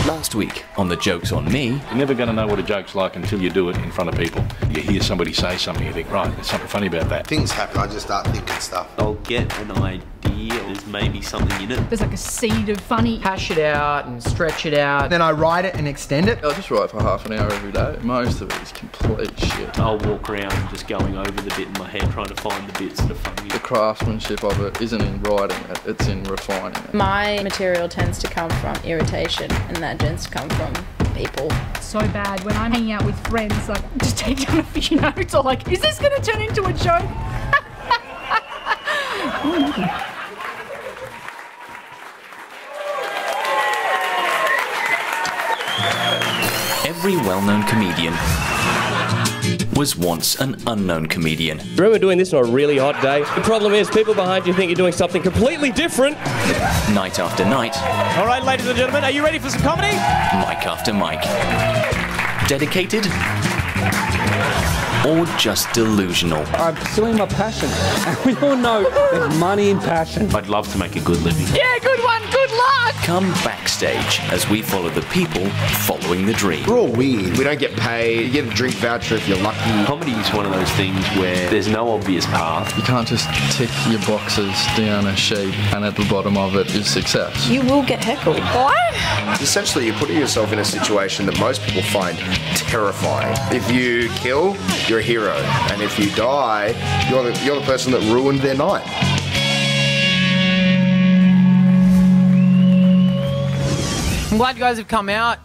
Last week on The Joke's on Me... You're never going to know what a joke's like until you do it in front of people. You hear somebody say something, you think, right, there's something funny about that. Things happen, I just start thinking stuff. I'll get an idea, there's maybe something in it. There's like a seed of funny. Hash it out and stretch it out. Then I write it and extend it. I just write for half an hour every day. Most of it is complete shit. I'll walk around just going over the bit in my head, trying to find the bits that are funny. The craftsmanship of it isn't in writing it, it's in refining it. My material tends to come from irritation, and that tends to come from people. So bad when I'm hanging out with friends, like, just take down a few notes or like, is this going to turn into a joke? Every well-known comedian was once an unknown comedian. Remember doing this on a really hot day? The problem is people behind you think you're doing something completely different. Night after night. All right, ladies and gentlemen, are you ready for some comedy? Mic after mic. Dedicated or just delusional. I'm pursuing my passion. And we all know there's money in passion. I'd love to make a good living. Yeah, good one, good luck! Come backstage as we follow the people following the dream. We're all weird. We don't get paid. You get a drink voucher if you're lucky. Comedy is one of those things where there's no obvious path. You can't just tick your boxes down a sheet and at the bottom of it is success. You will get heckled. What? Essentially, you're putting yourself in a situation that most people find terrifying. If you kill, you're a hero. And if you die, you're the person that ruined their night. I'm glad you guys have come out.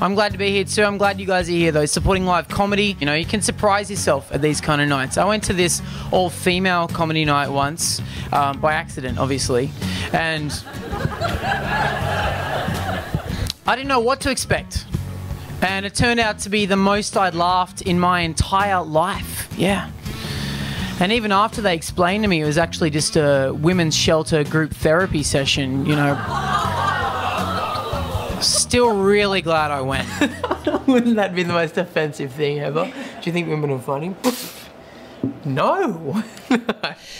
I'm glad to be here too. I'm glad you guys are here though, supporting live comedy. You know, you can surprise yourself at these kind of nights. I went to this all-female comedy night once, by accident, obviously. And I didn't know what to expect. And it turned out to be the most I'd laughed in my entire life. Yeah. And even after they explained to me it was actually just a women's shelter group therapy session, you know. Still really glad I went. Wouldn't that be the most offensive thing ever? Do you think women are funny? No.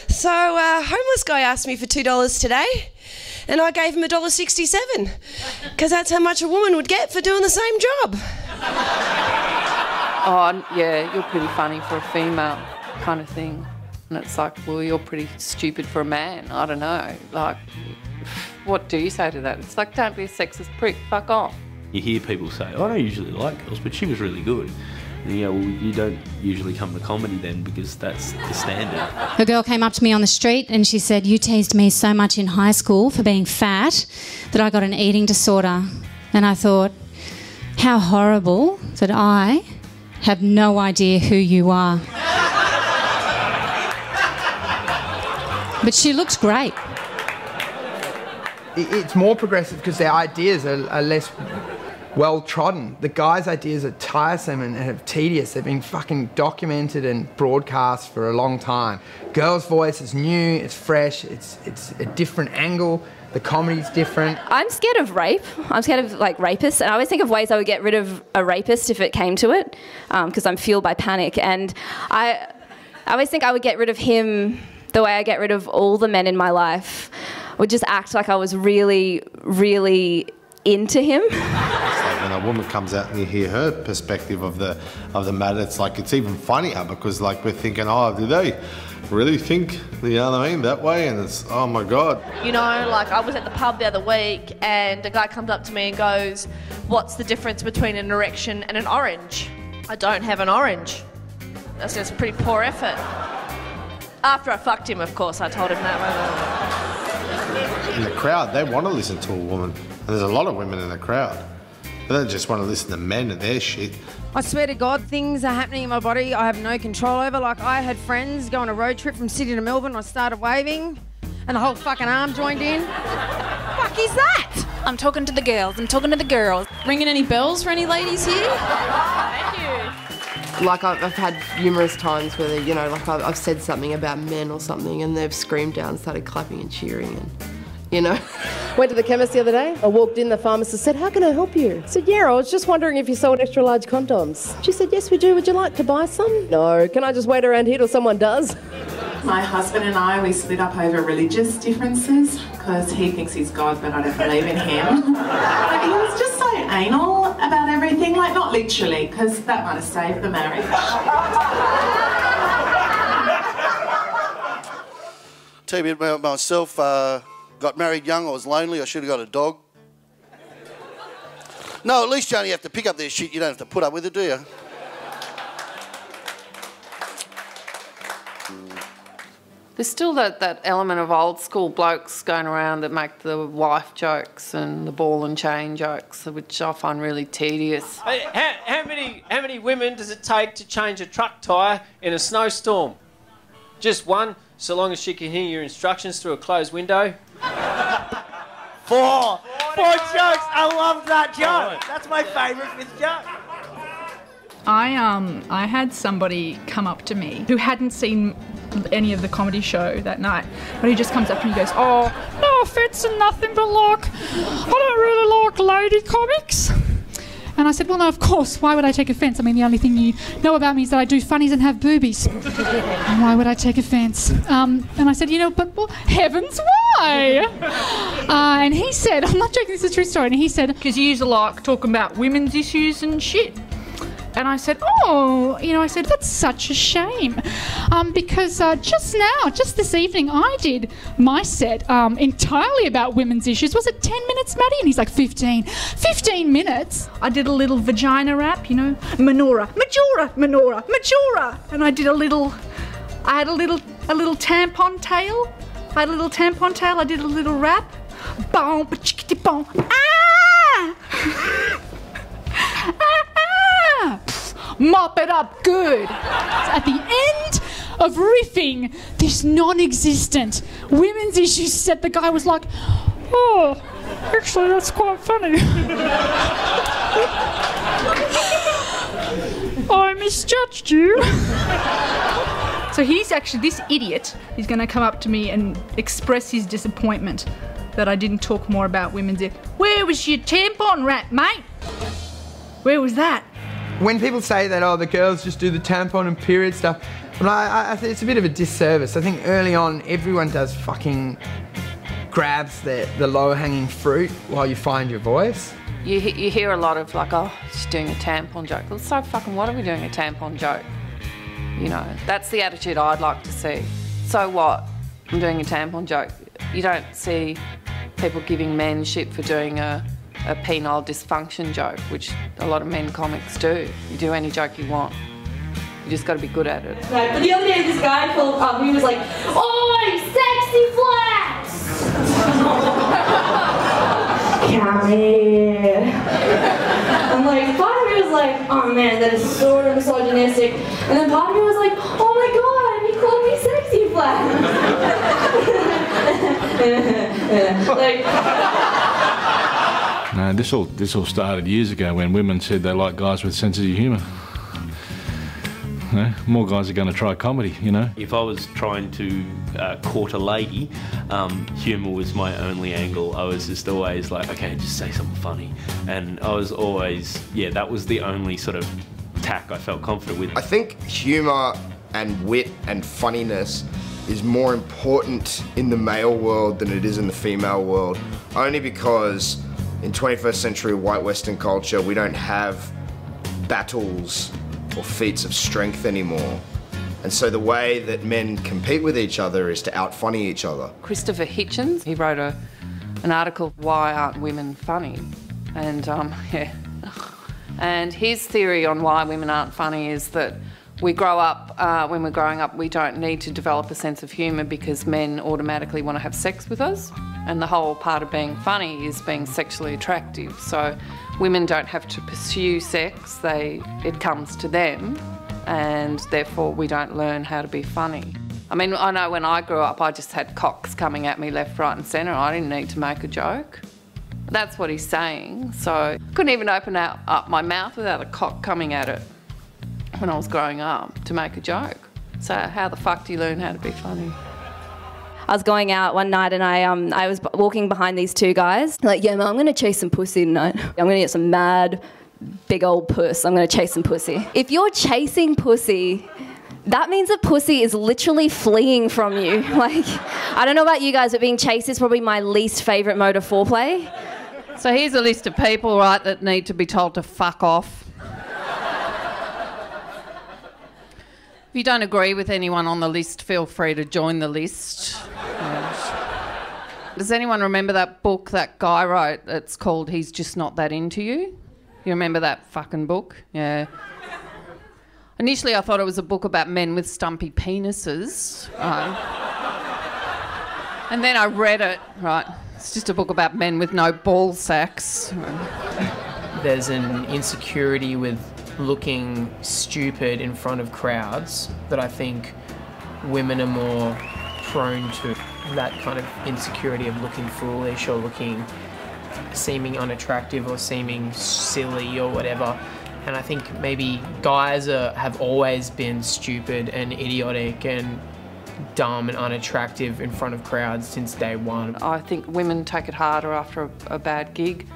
So, homeless guy asked me for $2 today, and I gave him $1.67, because that's how much a woman would get for doing the same job. Oh, yeah, you're pretty funny for a female kind of thing. And it's like, well, you're pretty stupid for a man. I don't know. Like, what do you say to that? It's like, don't be a sexist prick, fuck off. You hear people say, I don't usually like girls, but she was really good. And you go, well, you don't usually come to comedy then because that's the standard. A girl came up to me on the street and she said, you teased me so much in high school for being fat that I got an eating disorder. And I thought, how horrible that I have no idea who you are. But she looks great. It's more progressive because their ideas are less well-trodden. The guys' ideas are tiresome and tedious. They've been fucking documented and broadcast for a long time. Girls' voice is new, it's fresh, it's a different angle. The comedy's different. I'm scared of rape. I'm scared of, like, rapists. And I always think of ways I would get rid of a rapist if it came to it, because I'm fueled by panic. And I always think I would get rid of him the way I get rid of all the men in my life. I would just act like I was really, really into him. It's like when a woman comes out and you hear her perspective of the matter, it's like it's even funnier because like we're thinking, oh, do they really think, you know what I mean, that way? And it's, oh my God. You know, like I was at the pub the other week and a guy comes up to me and goes, what's the difference between an erection and an orange? I don't have an orange. That's just pretty poor effort. After I fucked him, of course, I told him that. In the crowd, they want to listen to a woman. And there's a lot of women in the crowd. They don't just want to listen to men and their shit. I swear to God, things are happening in my body I have no control over. Like, I had friends go on a road trip from Sydney to Melbourne. I started waving, and the whole fucking arm joined in. What the fuck is that? I'm talking to the girls. Ringing any bells for any ladies here? Thank you. Like, I've had numerous times where, you know, like I've said something about men or something and they've screamed out and started clapping and cheering and, you know. Went to the chemist the other day. I walked in, the pharmacist said, how can I help you? I said, yeah, I was just wondering if you sold extra large condoms. She said, yes, we do. Would you like to buy some? No. Can I just wait around here till someone does? My husband and I, we split up over religious differences because he thinks he's God but I don't believe in him. But he was just so anal about everything, like not literally, because that might have saved the marriage. Tell you a bit about myself. Got married young, I was lonely, I should have got a dog. No, at least you only have to pick up their shit, you don't have to put up with it, do you? There's still that element of old school blokes going around that make the wife jokes and the ball and chain jokes, which I find really tedious. How many women does it take to change a truck tyre in a snowstorm? Just one, so long as she can hear your instructions through a closed window. Four jokes. I love that joke. That's my favourite fifth joke. I had somebody come up to me who hadn't seen any of the comedy show that night, but he just comes up and he goes, "Oh, no offence and nothing, but like, I don't really like lady comics." And I said, "Well, no, of course. Why would I take offence? I mean, the only thing you know about me is that I do funnies and have boobies. And why would I take offence?" And I said, but well, heavens, why? And he said, I'm not joking, this is a true story. And he said, "Because you used to like talking about women's issues and shit." And I said, I said, "That's such a shame. Because just this evening, I did my set entirely about women's issues. Was it 10 minutes, Maddie?" And he's like, 15. 15 minutes? I did a little vagina rap, Menorah, Majora. And I did I had a little tampon tail. I did a little rap. Boom, chickity boom. Ah! Mop it up good. At the end of riffing this non-existent women's issues set, the guy was like, "Oh, actually that's quite funny." "I misjudged you." So this idiot is going to come up to me and express his disappointment that I didn't talk more about women's issues. Where was your tampon rap, mate? Where was that? When people say that, the girls just do the tampon and period stuff, I think it's a bit of a disservice. I think early on, everyone does fucking grabs the low-hanging fruit while you find your voice. You hear a lot of like, "Oh, she's doing a tampon joke." Well, so fucking what are we doing a tampon joke? That's the attitude I'd like to see. So what? I'm doing a tampon joke. You don't see people giving men shit for doing a penile dysfunction joke, which a lot of men comics do. You do any joke you want. You just got to be good at it. Right, but the other day this guy pulled up, he was like, "Oi, sexy flex!" Come here. I'm like, part of me was like, "Oh man, that is sort of misogynistic." And then part of me was like, "Oh my god, he called me sexy flex." Like... No, this all started years ago when women said they like guys with senses of humour. More guys are going to try comedy, If I was trying to court a lady, humour was my only angle. I was just always like, okay, just say something funny. And I was always, that was the only sort of tack I felt confident with. I think humour and wit and funniness is more important in the male world than it is in the female world, only because in 21st century white Western culture, we don't have battles or feats of strength anymore. And so the way that men compete with each other is to out-funny each other. Christopher Hitchens, he wrote an article, "Why Aren't Women Funny?" And and his theory on why women aren't funny is that we grow up, when we're growing up, we don't need to develop a sense of humour because men automatically want to have sex with us. And the whole part of being funny is being sexually attractive. So women don't have to pursue sex, it comes to them, and therefore we don't learn how to be funny. I mean, I know when I grew up, I just had cocks coming at me left, right and centre. I didn't need to make a joke. That's what he's saying. So I couldn't even open up my mouth without a cock coming at it when I was growing up to make a joke. So how the fuck do you learn how to be funny? I was going out one night and I was walking behind these two guys. Like, "Yeah, man, I'm going to chase some pussy tonight. I'm going to get some mad, big old puss. I'm going to chase some pussy." If you're chasing pussy, that means that pussy is literally fleeing from you. Like, I don't know about you guys, but being chased is probably my least favourite mode of foreplay. So here's a list of people, right, that need to be told to fuck off. If you don't agree with anyone on the list, feel free to join the list. Does anyone remember that book that guy wrote? It's called He's Just Not That Into You. You remember that fucking book? Yeah. Initially I thought it was a book about men with stumpy penises. And then I read it, right. It's just a book about men with no ball sacks. There's an insecurity with looking stupid in front of crowds that I think women are more prone to. That kind of insecurity of looking foolish or seeming unattractive or seeming silly or whatever. And I think maybe guys have always been stupid and idiotic and dumb and unattractive in front of crowds since day one. I think women take it harder after a bad gig.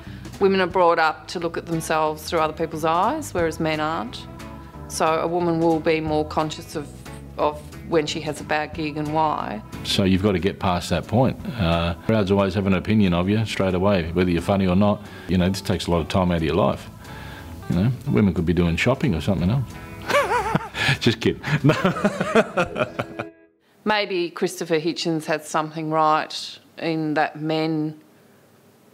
Women are brought up to look at themselves through other people's eyes, whereas men aren't. So a woman will be more conscious of when she has a bad gig and why. So you've got to get past that point. Crowds always have an opinion of you straight away, whether you're funny or not. You know, this takes a lot of time out of your life. You know, women could be doing shopping or something else. Just kidding. Maybe Christopher Hitchens had something right in that men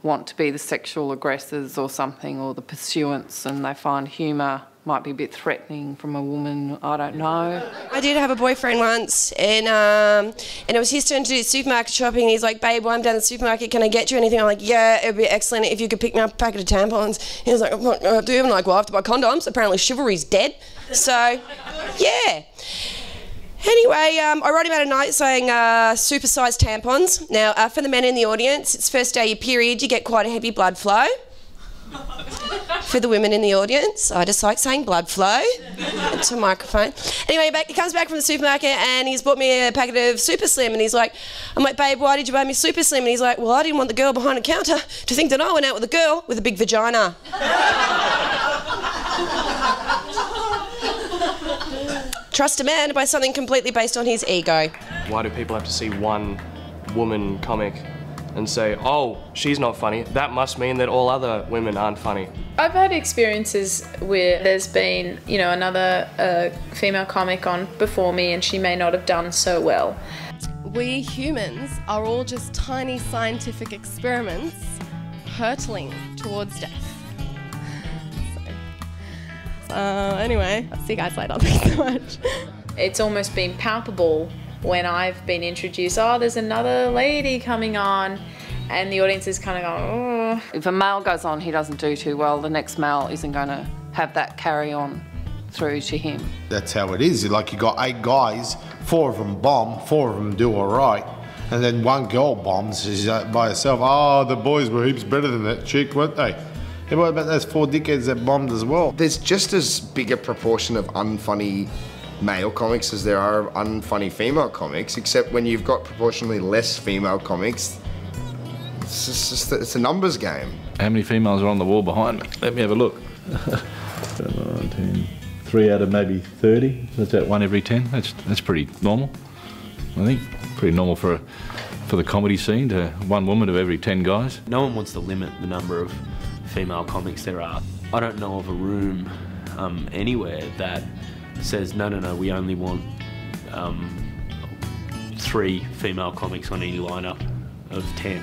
want to be the sexual aggressors or something, or the pursuants, and they find humour might be a bit threatening from a woman. I don't know. I did have a boyfriend once, and it was his turn to do supermarket shopping. He's like, "Babe, while I'm down at the supermarket, can I get you anything?" I'm like, "Yeah, it'd be excellent if you could pick me up a packet of tampons." He was like, "What do you have to do?" I'm like, "Well, I have to buy condoms. Apparently chivalry's dead." So, yeah. Anyway, I wrote him out a note saying super-sized tampons. Now, for the men in the audience, it's first day of your period, you get quite a heavy blood flow. For the women in the audience, I just like saying blood flow to a microphone. Anyway, he comes back from the supermarket and he's bought me a packet of Super Slim, and I'm like, "Babe, why did you buy me Super Slim?" And he's like, "Well, I didn't want the girl behind the counter to think that I went out with a girl with a big vagina." Trust a man to buy something completely based on his ego. Why do people have to see one woman comic and say, "Oh, she's not funny, that must mean that all other women aren't funny"? I've had experiences where there's been, another female comic on before me and she may not have done so well. We humans are all just tiny scientific experiments hurtling towards death. Anyway, I'll see you guys later. Thanks so much. It's almost been palpable when I've been introduced, "Oh, there's another lady coming on," and the audience is kind of going, "Oh." If a male goes on, he doesn't do too well, the next male isn't going to have that carry on through to him. That's how it is. Like, you got 8 guys, 4 of them bomb, 4 of them do all right, and then one girl bombs. She's by herself. "Oh, the boys were heaps better than that chick, weren't they?" Yeah, what about those 4 dickheads that bombed as well? There's just as big a proportion of unfunny male comics as there are unfunny female comics, except when you've got proportionally less female comics, it's a numbers game. How many females are on the wall behind me? Let me have a look. 10, 3 out of maybe 30. That's at 1 every 10. That's pretty normal, I think. Pretty normal for the comedy scene, to 1 woman to every 10 guys. No one wants to limit the number of female comics there are. I don't know of a room anywhere that says, no, we only want 3 female comics on any lineup of 10.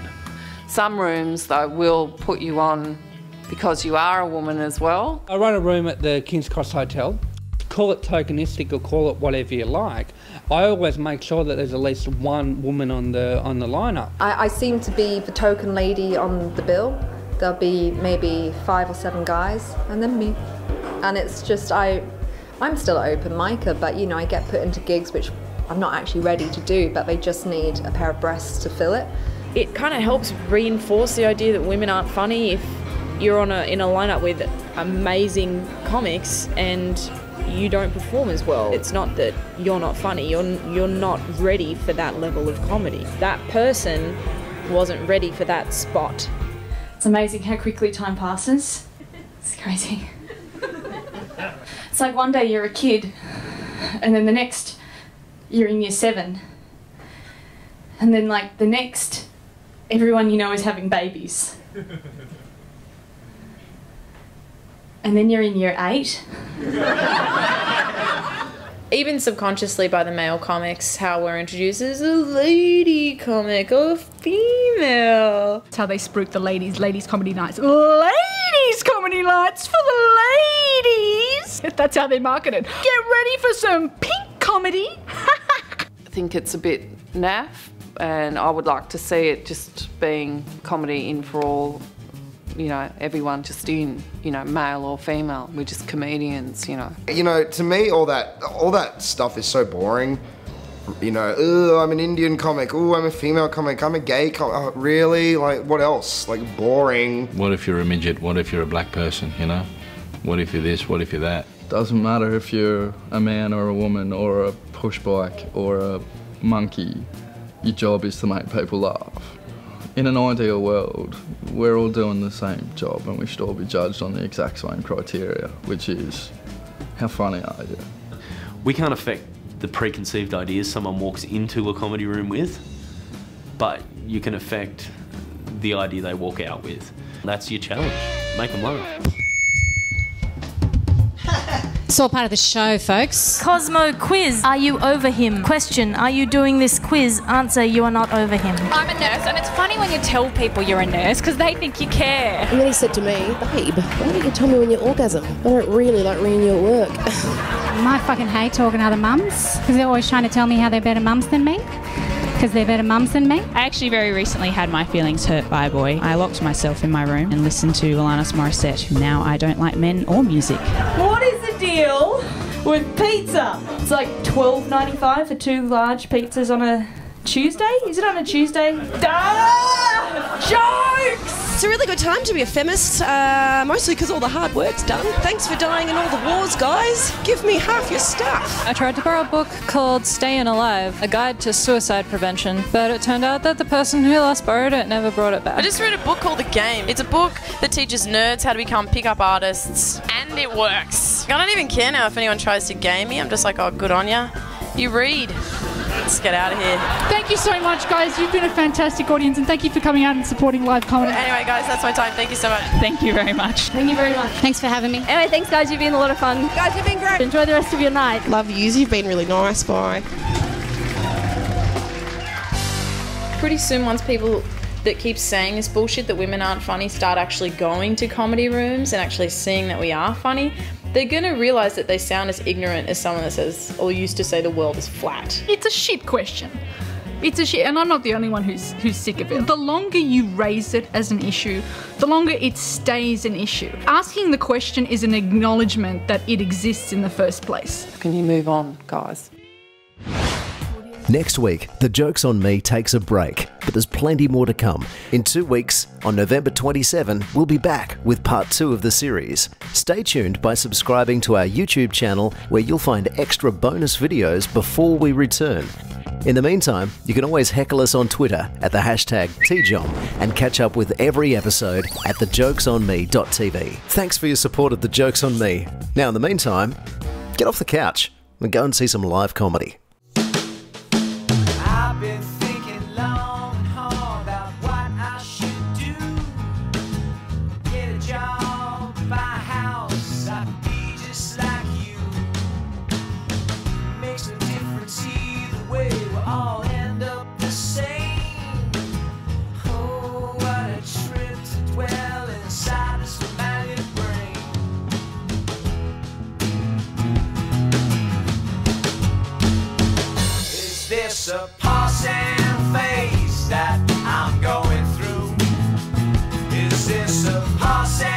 Some rooms, though, will put you on because you are a woman as well. I run a room at the King's Cross Hotel. Call it tokenistic or call it whatever you like. I always make sure that there's at least 1 woman on the lineup. I seem to be the token lady on the bill. There'll be maybe 5 or 7 guys and then me. And it's just, I'm still an open micer, but I get put into gigs which I'm not actually ready to do, but they just need a pair of breasts to fill it. It kind of helps reinforce the idea that women aren't funny if you're in a lineup with amazing comics and you don't perform as well. It's not that you're not funny, you're not ready for that level of comedy. That person wasn't ready for that spot. It's amazing how quickly time passes. It's crazy. It's like one day you're a kid, and then the next you're in year 7. And then like the next, everyone you know is having babies. and then you're in year 8. Even subconsciously by the male comics, how we're introduced as a lady comic or a female. That's how they spruik the ladies comedy nights. Ladies comedy nights for the ladies! That's how they market it. Get ready for some pink comedy. I think it's a bit naff, and I would like to see it just being comedy in for all, you know, everyone just in, you know, male or female. We're just comedians, you know. You know, to me, all that stuff is so boring. You know, oh, I'm an Indian comic. Oh, I'm a female comic. I'm a gay comic. Oh, really? Like, what else? Like, boring. What if you're a midget? What if you're a black person, you know? What if you're this? What if you're that? Doesn't matter if you're a man or a woman or a push bike or a monkey. Your job is to make people laugh. In an ideal world, we're all doing the same job and we should all be judged on the exact same criteria, which is, how funny are you? We can't affect the preconceived ideas someone walks into a comedy room with, but you can affect the idea they walk out with. That's your challenge. Make them laugh. It's all part of the show, folks. Cosmo quiz. Are you over him? Question. Are you doing this quiz? Answer. You are not over him. I'm a nurse, and it's funny when you tell people you're a nurse because they think you care. And then he said to me, babe, why don't you tell me when you orgasm? I don't really like reading your work. I fucking hate talking to other mums because they're always trying to tell me how they're better mums than me. Because they're better mums than me. I actually very recently had my feelings hurt by a boy. I locked myself in my room and listened to Alanis Morissette. Now I don't like men or music. What is the deal with pizza? It's like $12.95 for 2 large pizzas on a Tuesday? Is it on a Tuesday? Jokes! It's a really good time to be a feminist, mostly because all the hard work's done. Thanks for dying in all the wars, guys. Give me half your stuff. I tried to borrow a book called Staying Alive, a guide to suicide prevention, but it turned out that the person who last borrowed it never brought it back. I just read a book called The Game. It's a book that teaches nerds how to become pickup artists, and it works. I don't even care now if anyone tries to game me. I'm just like, oh, good on ya. You read. Let's get out of here. Thank you so much, guys. You've been a fantastic audience, and thank you for coming out and supporting live comedy. Anyway, guys, that's my time. Thank you so much. Thank you very much. Thank you very much. Thanks for having me. Anyway, thanks, guys. You've been a lot of fun. Guys, you've been great. Enjoy the rest of your night. Love yous. You've been really nice. Bye. Pretty soon, once people that keep saying this bullshit that women aren't funny start actually going to comedy rooms and actually seeing that we are funny, they're gonna realise that they sound as ignorant as someone that says, or used to say, the world is flat. It's a shit question. It's a shit, and I'm not the only one who's sick of it. The longer you raise it as an issue, the longer it stays an issue. Asking the question is an acknowledgement that it exists in the first place. Can you move on, guys? Next week, The Joke's on Me takes a break, but there's plenty more to come. In 2 weeks, on November 27, we'll be back with part 2 of the series. Stay tuned by subscribing to our YouTube channel, where you'll find extra bonus videos before we return. In the meantime, you can always heckle us on Twitter at the hashtag #TJOM and catch up with every episode at thejokesonme.tv. Thanks for your support of The Joke's on Me. Now, in the meantime, get off the couch and go and see some live comedy. I've been thinking long and hard about what I should do. Get a job, buy a house, I could be just like you. Makes no difference either way, we'll all end up the same. Oh, what a trip to dwell inside this romantic brain. Is this a passing phase that I'm going through? Is this a passing